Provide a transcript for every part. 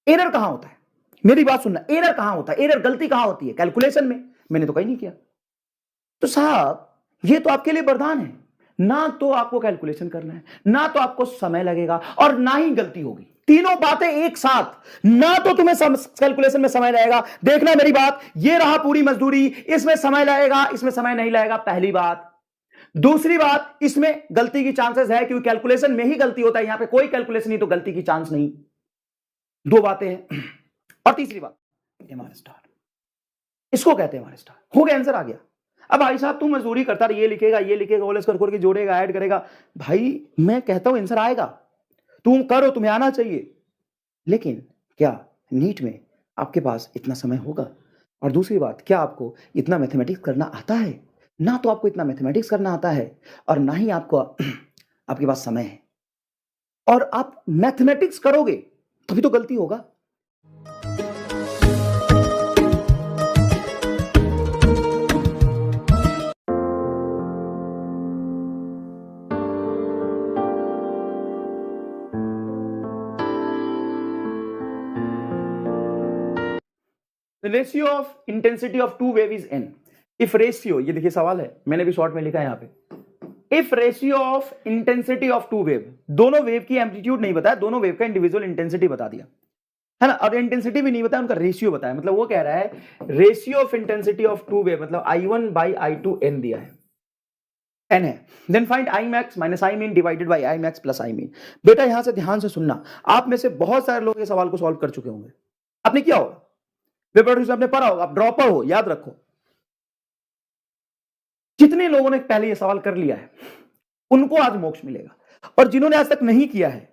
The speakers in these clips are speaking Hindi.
एरर कहां होता है? मेरी बात सुनना, एरर कहां होता है? एरर, गलती कहां होती है? कैलकुलेशन में। मैंने तो कहीं नहीं किया। तो साहब ये तो आपके लिए वरदान है, ना तो आपको कैलकुलेशन करना है, ना तो आपको समय लगेगा, और ना ही गलती होगी। तीनों बातें एक साथ। ना तो तुम्हें कैलकुलेशन में समय लगेगा, देखना मेरी बात, ये रहा पूरी मजदूरी, इसमें समय लगेगा, इसमें समय नहीं लगेगा, पहली बात। दूसरी बात, इसमें गलती की चांसेस है क्योंकि कैलकुलेशन में ही गलती होता है, यहां पे कोई कैलकुलेशन नहीं तो गलती की चांस नहीं। दो बातें हैं। और तीसरी बात, एमआर स्टार, इसको कहते हैं एमआर स्टार। हो गया, आंसर आ गया। अब भाई साहब तू मजदूरी करता रहा, ये लिखेगा होल स्क्वायर करके जोड़ेगा, ऐड करेगा। भाई मैं कहता हूं आंसर आएगा, तुम करो, तुम्हें आना चाहिए। लेकिन क्या नीट में आपके पास इतना समय होगा? और दूसरी बात, क्या आपको इतना मैथमेटिक्स करना आता है? ना तो आपको इतना मैथमेटिक्स करना आता है, और ना ही आपको आपके पास समय है। और आप मैथमेटिक्स करोगे तभी तो गलती होगा। Ratio of intensity of two wave is N. If ratio, ये देखिए सवाल है, मैंने भी शॉर्ट में लिखा है यहां पे। If ratio of intensity of two wave, दोनों वेव की एम्पलीट्यूड नहीं बताया, दोनों वेव का इंडिविजुअल इंटेंसिटी बता दिया है ना, और इंटेंसिटी भी नहीं बताया, उनका रेशियो बताया। मतलब वो कह रहा है ratio of intensity of two wave, मतलब I1 by I2 n दिया है, n है। Then find I max minus I min divided by I max plus I min। बेटा यहां से ध्यान से सुनना, आप में से बहुत सारे लोग ये सवाल को सॉल्व कर चुके होंगे, आपने किया होगा, पेपर आपने पढ़ा होगा, आप ड्रॉपर हो, याद रखो। जितने लोगों ने पहले ये सवाल कर लिया है उनको आज मोक्ष मिलेगा, और जिन्होंने आज तक नहीं किया है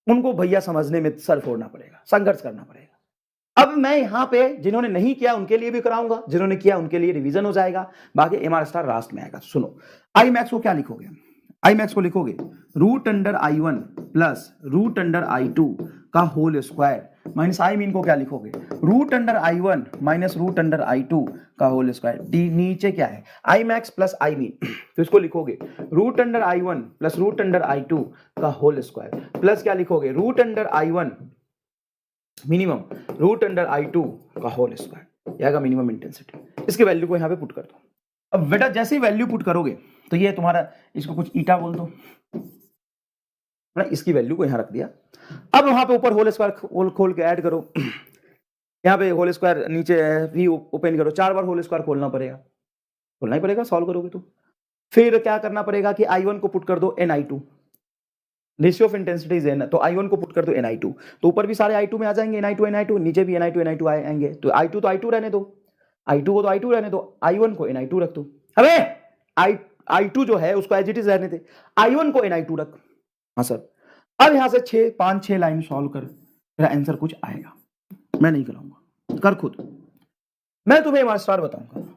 उनको भैया समझने में सर फोड़ना पड़ेगा, संघर्ष करना पड़ेगा। अब मैं यहां पे जिन्होंने नहीं किया उनके लिए भी कराऊंगा, जिन्होंने किया उनके लिए रिवीजन हो जाएगा, बाकी एमआर स्टार लास्ट में आएगा। सुनो, आई मैक्स को क्या लिखोगे? आई मैक्स को लिखोगे root under I1 plus root under I2 का whole square, minus I min को क्या लिखोगे? Root under I1 minus root under I2 का होल स्क्वायर। नीचे क्या है? I max plus I min, तो इसको लिखोगे root under I1 plus root under I2 का होल स्क्वायर, प्लस क्या लिखोगे? Root under I1 minimum root under I2 का होल स्क्वायर, आएगा मिनिमम इंटेंसिटी। इसके वैल्यू को यहां पे पुट कर दो। अब बेटा जैसे ही वैल्यू पुट करोगे तो ये तुम्हारा, इसको कुछ ईटा बोल दो ना, इसकी वैल्यू को यहां रख दिया। अब वहां पे ऊपर होल स्क्वायर खोल के ऐड करो, यहां पे होल स्क्वायर नीचे भी ओपन करो, 4 बार होल स्क्वायर खोलना ही पड़ेगा सॉल्व करोगे तो। फिर क्या करना पड़ेगा कि I1 को पुट कर दो NI2, ratio of intensity is n, तो I1 को पुट कर दो NI2, तो ऊपर भी सारे I2 में आ जाएंगे, NI2 नीचे भी NI2 आएंगे, तो I2 रहने दो, I2 को तो I2 रहने दो, I1 को NI2 रख दो। अबे I2 जो है उसको एज इट इज रहने दे, I1 को NI2 रख। हाँ सर। अब यहां से 5-6 लाइन सॉल्व कर, तेरा आंसर कुछ आएगा, मैं नहीं कराऊंगा, कर खुद। मैं तुम्हें एमआर स्टार बताऊंगा।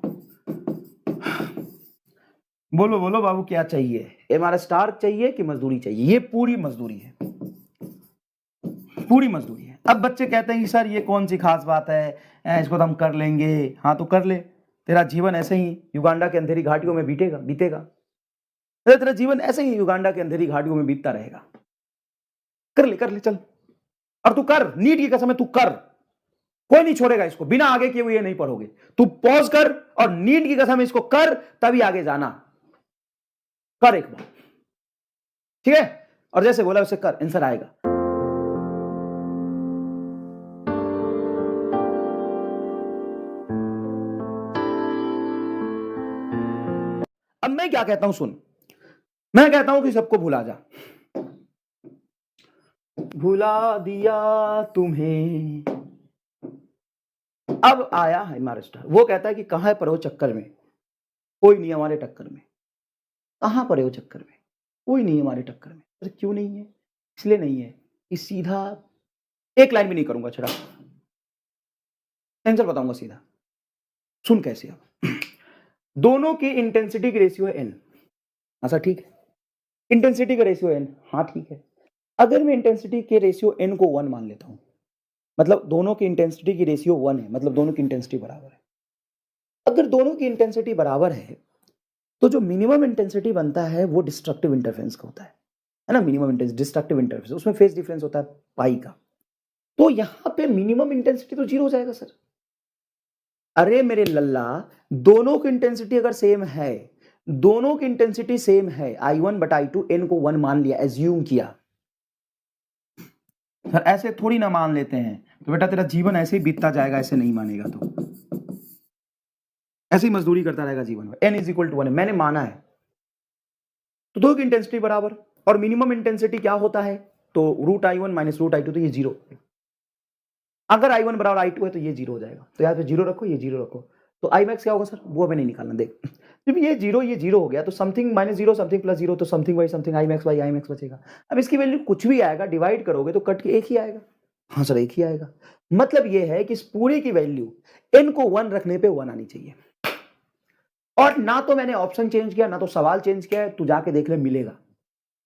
बोलो बोलो बाबू क्या चाहिए? एमआर स्टार चाहिए कि मजदूरी चाहिए? ये पूरी मजदूरी है, पूरी मजदूरी है। अब बच्चे कहते हैं कि सर ये कौन सी खास बात है, इसको तो हम कर लेंगे। हाँ तो कर ले, तेरा जीवन ऐसे ही युगांडा के अंधेरी घाटियों में बीतेगा, तेरा जीवन ऐसे ही युगांडा के अंधेरी घाटियों में बीतता रहेगा। कर ले चल, और तू कर, नीट की कसम है तू कर, कोई नहीं छोड़ेगा इसको, बिना आगे किए हुए नहीं पढ़ोगे। तू पॉज कर और नीट की कसम इसको कर, तभी आगे जाना। कर एक बार, ठीक है? और जैसे बोला वैसे कर, आंसर आएगा। अब मैं क्या कहता हूं सुन, मैं कहता हूं कि सबको भुला जा, भुला दिया तुम्हें। अब आया है महाराष्ट्र, वो कहता है कि कहां पर हो चक्कर में, कोई नहीं हमारे टक्कर में। कहां पर हो चक्कर में, कोई नहीं हमारे टक्कर में। अरे क्यों नहीं है? इसलिए नहीं है कि सीधा एक लाइन भी नहीं करूंगा, छड़ा आंसर बताऊंगा सीधा। सुन कैसे, अब दोनों की इंटेंसिटी की रेशियो है n। अच्छा ठीक है, इंटेंसिटी का रेशियो n, हाँ ठीक है। अगर मैं इंटेंसिटी के रेशियो n को 1 मान लेता हूं, मतलब दोनों की इंटेंसिटी की रेशियो 1 है, मतलब दोनों की इंटेंसिटी बराबर है। अगर दोनों की इंटेंसिटी बराबर है तो जो मिनिमम इंटेंसिटी बनता है वो डिस्ट्रक्टिव इंटरफेरेंस का होता है ना, मिनिमम इंटेंसिटी डिस्ट्रक्टिव इंटरफेरेंस, उसमें फेज डिफरेंस होता है पाई का। तो यहां पे मिनिमम इंटेंसिटी तो 0 हो जाएगा सर। अरे मेरे लल्ला, दोनों की इंटेंसिटी अगर सेम है, दोनों की इंटेंसिटी सेम है, I1 बटा I2, n को 1 मान लिया, एज्यूम किया। सर ऐसे थोड़ी ना मान लेते हैं, तो बेटा तेरा जीवन ऐसे ही बीतता जाएगा, ऐसे नहीं मानेगा तो ऐसे ही मजदूरी करता रहेगा जीवन में। n इज इक्वल टू 1 है, मैंने माना है। तो दो की इंटेंसिटी बराबर, और मिनिमम इंटेंसिटी क्या होता है, तो root I1 minus root I2, तो ये 0। अगर I1 बराबर I2 है तो ये 0 हो जाएगा, तो यहाँ पे 0 रखो, ये 0 रखो, तो I मैक्स क्या होगा सर, वो हमें नहीं निकालना। देख जब ये 0 हो गया, तो समथिंग माइनस 0 समथिंग प्लस 0, तो something by something I max बचेगा। अब इसकी वैल्यू कुछ भी आएगा, डिवाइड करोगे तो कट के एक ही आएगा। हाँ सर, एक ही आएगा। मतलब ये है कि इस पूरे की वैल्यू n को 1 रखने पे 1 आनी चाहिए। और ना तो मैंने ऑप्शन चेंज किया, ना तो सवाल चेंज किया है, तू जाके देख ले, मिलेगा।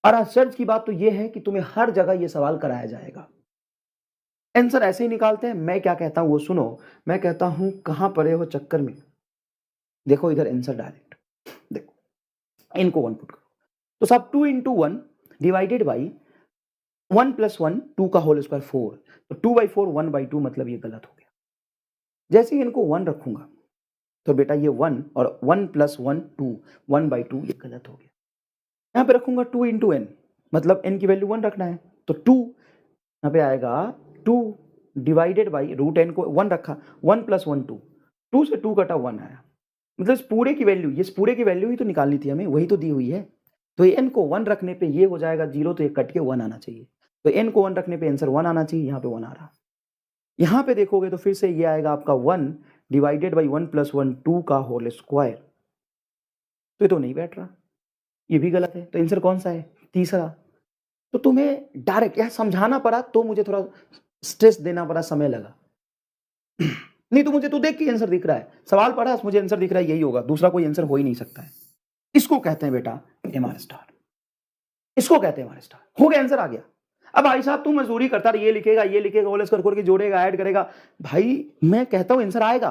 और आश्चर्य की बात तो ये है कि तुम्हें हर जगह ये सवाल कराया जाएगा। आंसर ऐसे ही निकालते हैं। मैं क्या कहता हूं वो सुनो। मैं कहता हूं कहां पड़े हो चक्कर में, देखो इधर आंसर डायरेक्ट देखो, इनको 1 पुट करो, तो सब 2 इंटू 1 डिवाइडेड बाई 1 प्लस 1 2 का होल स्क्वायर 4, तो 2/4 1/2, मतलब ये गलत हो गया। जैसे ही इनको 1 रखूंगा तो बेटा ये 1 और 1 प्लस 1 2, 1/2, ये गलत हो गया। यहां पे रखूंगा 2 इंटू n, मतलब n की वैल्यू 1 रखना है, तो 2 यहां पे आएगा 2 डिवाइडेड बाई रूट n को 1 रखा, 1 प्लस 1 2, 2 से 2 कटा 1 आया। मतलब इस पूरे की वैल्यू ही तो निकालनी थी हमें, वही तो दी हुई है। तो ये n को 1 रखने पे ये हो जाएगा 0, तो ये कट के 1 आना चाहिए। तो n को 1 रखने पे आंसर 1 आना चाहिए, यहाँ पे 1 आ रहा। यहाँ पे देखोगे तो फिर से ये आएगा आपका 1 डिवाइडेड बाई 1 प्लस 1 2 का होल स्क्वायर, तो ये तो नहीं बैठ रहा, ये भी गलत है। तो आंसर कौन सा है, तीसरा। तो तुम्हें डायरेक्ट यह समझाना पड़ा, तो मुझे थोड़ा स्ट्रेस देना पड़ा, समय लगा। नहीं तो मुझे तो देख के आंसर दिख रहा है, सवाल पढ़ा मुझे आंसर दिख रहा है, यही होगा, दूसरा कोई आंसर हो ही नहीं सकता है। इसको कहते हैं बेटा MR स्टार, इसको कहते हैं MR स्टार। हो गया, आंसर आ गया। अब भाई साहब तू मजदूरी करता रहा, ये लिखेगा होल स्क्वायर करके जोड़ेगा, ऐड करेगा। भाई मैं कहता हूं आंसर आएगा,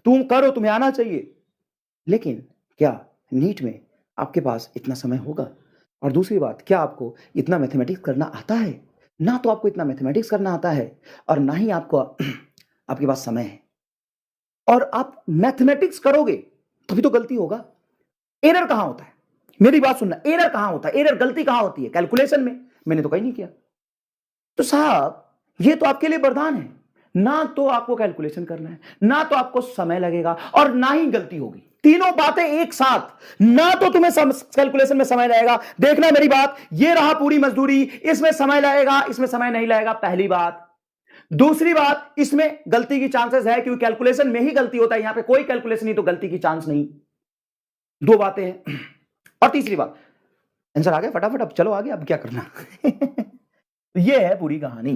तुम करो, तुम्हें आना चाहिए। लेकिन क्या नीट में आपके पास इतना समय होगा? और दूसरी बात, क्या आपको इतना मैथमेटिक्स करना आता है? ना तो आपको इतना मैथमेटिक्स करना आता है, और ना ही आपको आपके पास समय है। और आप मैथमेटिक्स करोगे तभी तो गलती होगा। एरर कहां होता है, मेरी बात सुनना, एरर कहां होता है, एरर गलती कहां होती है, कैलकुलेशन में। मैंने तो कहीं नहीं किया। तो साहब ये तो आपके लिए वरदान है, ना तो आपको कैलकुलेशन करना है, ना तो आपको समय लगेगा, और ना ही गलती होगी। तीनों बातें एक साथ। ना तो तुम्हें कैलकुलेशन में समय लगेगा, देखना मेरी बात, ये रहा पूरी मजदूरी, इसमें समय लगेगा, इसमें समय नहीं लगेगा, पहली बात। दूसरी बात, इसमें गलती की चांसेस है, क्योंकि कैलकुलेशन में ही गलती होता है, यहां पे कोई कैलकुलेशन नहीं, तो गलती की चांस नहीं। दो बातें हैं। और तीसरी बात, आंसर आ गया फटाफट, अब चलो आगे, अब क्या करना। ये है पूरी कहानी।